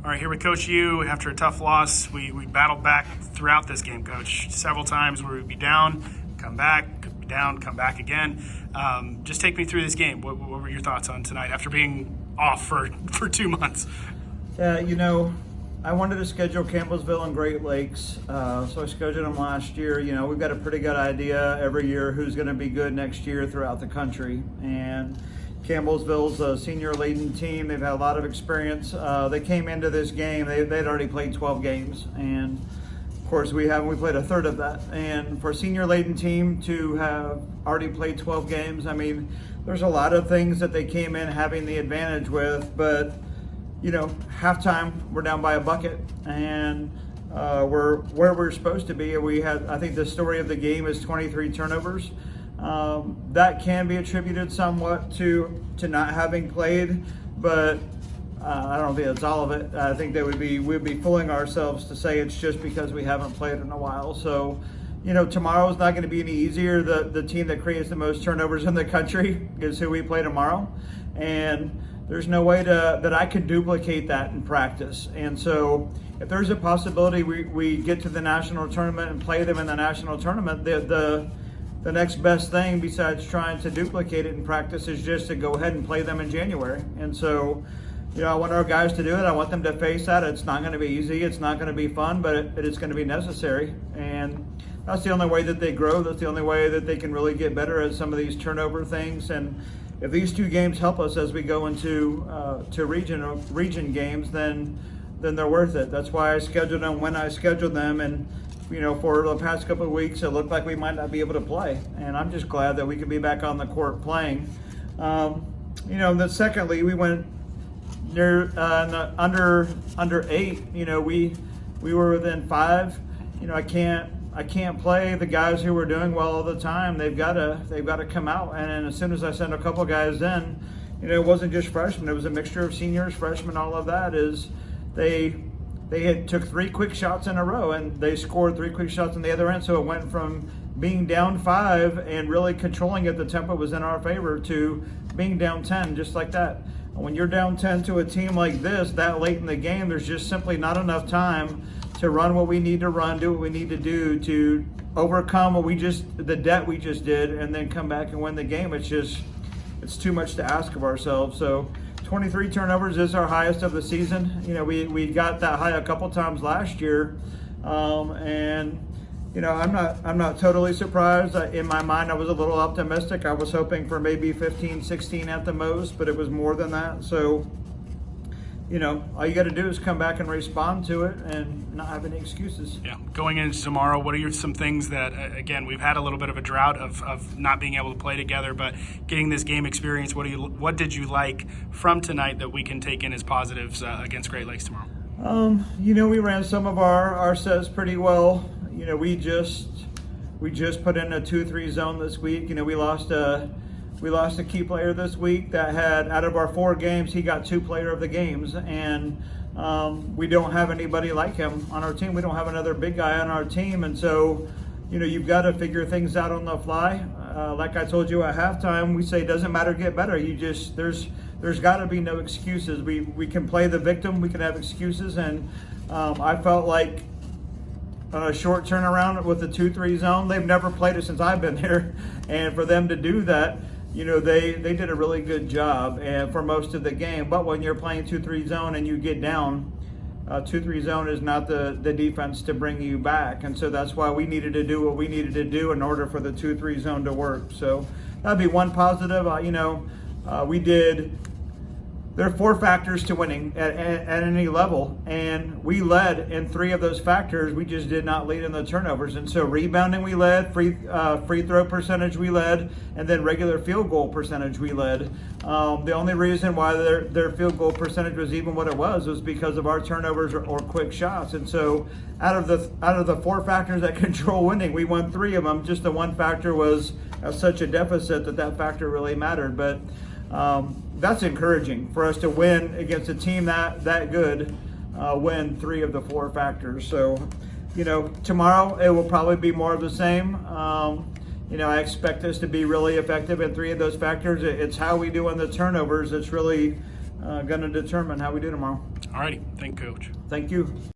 All right, here with Coach U after a tough loss. We battled back throughout this game, Coach. Several times where we'd be down, come back, be down, come back again. Just take me through this game. What were your thoughts on tonight after being off for 2 months? Yeah, I wanted to schedule Campbellsville and Great Lakes, so I scheduled them last year. We've got a pretty good idea every year who's going to be good next year throughout the country. And Campbellsville's a senior-laden team. They've had a lot of experience. They came into this game, they'd already played 12 games. And, of course, we played a third of that. And for a senior-laden team to have already played 12 games, there's a lot of things that they came in having the advantage with. But, halftime, we're down by a bucket. And we're where we're supposed to be. I think the story of the game is 23 turnovers. That can be attributed somewhat to not having played, but I don't think that's all of it. I think that we'd be fooling ourselves to say it's just because we haven't played in a while. So, tomorrow's not going to be any easier. The team that creates the most turnovers in the country is who we play tomorrow, and there's no way that I could duplicate that in practice. And so if there's a possibility we get to the national tournament and play them in the national tournament, the next best thing besides trying to duplicate it in practice is just to go ahead and play them in January. And so, I want our guys to do it. I want them to face that. It's not going to be easy. It's not going to be fun, but it's going to be necessary. And that's the only way that they grow. That's the only way that they can really get better at some of these turnover things. And if these two games help us as we go into to region games, then they're worth it. That's why I scheduled them when I scheduled them. And for the past couple of weeks, it looked like we might not be able to play. And I'm just glad that we could be back on the court playing. Then secondly, we went near under 8. We were within 5. I can't play the guys who were doing well all the time. They've got to come out. And then as soon as I sent a couple guys in, it wasn't just freshmen. It was a mixture of seniors, freshmen, all of that. They took 3 quick shots in a row, and they scored 3 quick shots on the other end. So it went from being down 5 and really controlling it, the tempo was in our favor, to being down 10, just like that. When you're down 10 to a team like this that late in the game, there's just simply not enough time to run what we need to run, do what we need to do to overcome the debt we just did, and then come back and win the game. It's too much to ask of ourselves. So 23 turnovers is our highest of the season. We got that high a couple times last year, and I'm not totally surprised. In my mind, I was a little optimistic. I was hoping for maybe 15, 16 at the most, but it was more than that. So, all you got to do is come back and respond to it and not have any excuses. Yeah. Going into tomorrow, what are some things that, again, we've had a little bit of a drought of not being able to play together, but getting this game experience, what did you like from tonight that we can take in as positives against Great Lakes tomorrow? We ran some of our sets pretty well. We just put in a 2-3 zone this week. We lost a key player this week that had, out of our 4 games, he got 2 player of the games. And we don't have anybody like him on our team. We don't have another big guy on our team. And so, you've got to figure things out on the fly. Like I told you at halftime, we say it doesn't matter, get better. There's got to be no excuses. We can play the victim. We can have excuses. And I felt like on a short turnaround with the 2-3 zone, they've never played it since I've been here. And for them to do that, they did a really good job and for most of the game. But when you're playing 2-3 zone and you get down, 2-3 zone is not the defense to bring you back. And so that's why we needed to do what we needed to do in order for the 2-3 zone to work. So that'd be one positive. We did. There are 4 factors to winning at any level, and we led in 3 of those factors. We just did not lead in the turnovers. And so rebounding we led, free throw percentage we led, and then regular field goal percentage we led. The only reason why their field goal percentage was even what it was because of our turnovers or quick shots. And so out of the 4 factors that control winning, we won 3 of them. Just the one factor was such a deficit that factor really mattered. But that's encouraging for us to win against a team that good, win 3 of the 4 factors. So, tomorrow it will probably be more of the same. I expect us to be really effective in 3 of those factors. It's how we do on the turnovers. It's really going to determine how we do tomorrow. All righty. Thank you, Coach. Thank you.